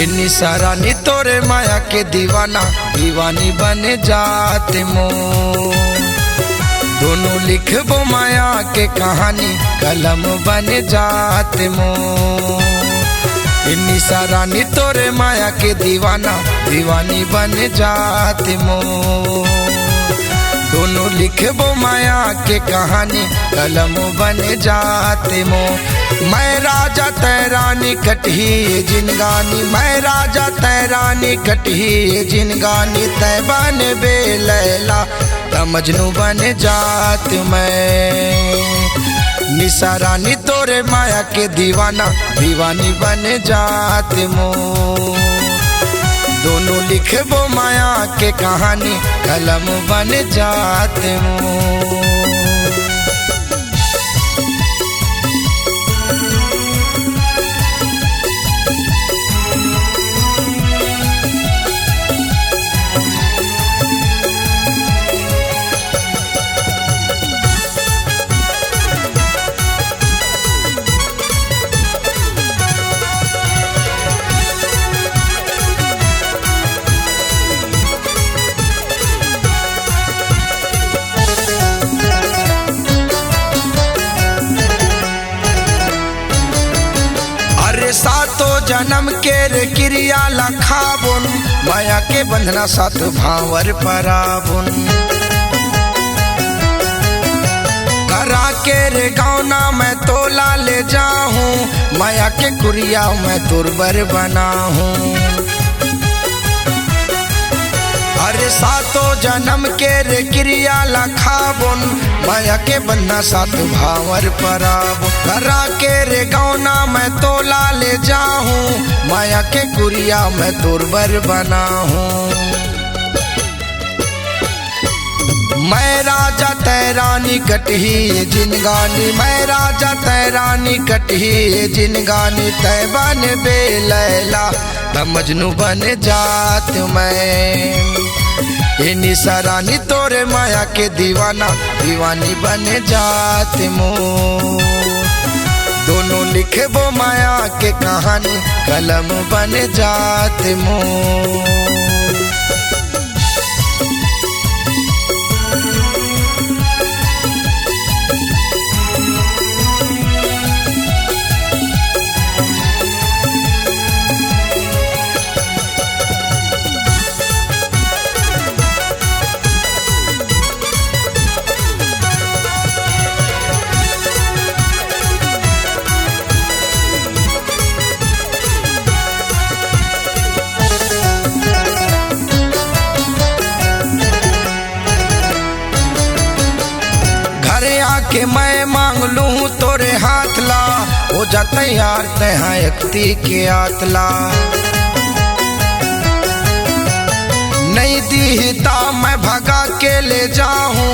निसारा नी तोरे माया के दीवाना दीवानी बन जाते मो। दोनों लिखबो माया के कहानी कलम बन जाते मो। निसारा नी तोरे माया के दीवाना दीवानी बन जाते मो। दोनों लिखबो माया के कहानी कलम बन जाते मो। मैं राजा तैरानी कटही जिनगानी, मैं राजा तैरानी कटही जिनगानी, तैबान बे लैला मजनू बन जात मैं। निसारानी तोरे माया के दीवाना दीवानी बन जात मो। दोनों लिखबो माया के कहानी कलम बन जात मो। सातों जन्म के रे क्रिया लखाबुन, माया के बंधना सात भावर पराबुन। करा के रे गौना मैं तोला ले जाऊं, माया के कुरिया मैं तुरबर बना हूँ। अरे सातों जन्म के रे क्रिया लखाबुन, माया के बंधना सात भावर पराब। करा के रे गौना मैं तोला ले जाऊं, माया के कुरिया मैं तुरबर बना हूँ। मैं राजा तैरानी कटही जिनगानी, मैं राजा तैरानी कटही जिनगानी, तैबान बे लैला मजनू बन जात मैं। निसारानी तोरे माया के दीवाना दीवानी बन जात मो। दोनों लिखबो माया के कहानी कलम बन जात मो। के मैं मांग लूं तोरे हाथ ला, हो जा तैयार तहा यक्ति के आतला। नहीं दीता मैं भगा के ले जाऊं,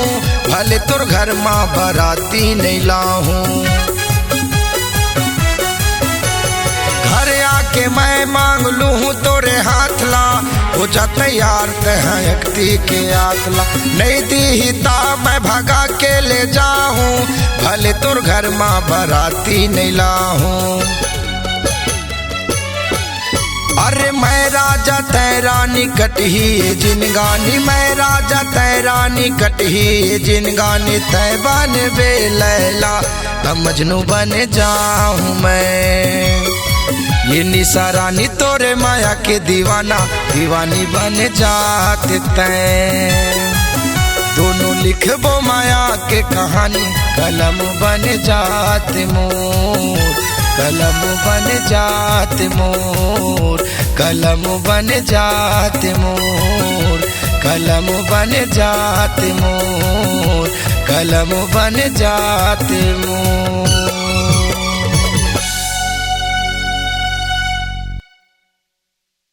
भले तुर घर माँ बराती नहीं लाऊं। घर आके मैं मांग लूं तोरे हाथ ला, हो जा तैयार तहा यक्ति के आतला। नहीं दीता मैं भगा के ले जाऊं, भले तुर घर माँ बराती नहीं लाऊं। अरे मैं राजा तैरानी कटही जिनगानी, मैं राजा तैरानी कटही जिनगानी, तैबान बे लैला मजनू बन जाऊं मैं। ये निसारानी तोरे माया के दीवाना दीवानी बन जाते तैं। दोनों लिखबो माया के कहानी कलम बन जाते मोर, कलम बन जाते मोर, कलम बन जाते मोर, कलम बन जाते मोर, कलम बन जाते मोर।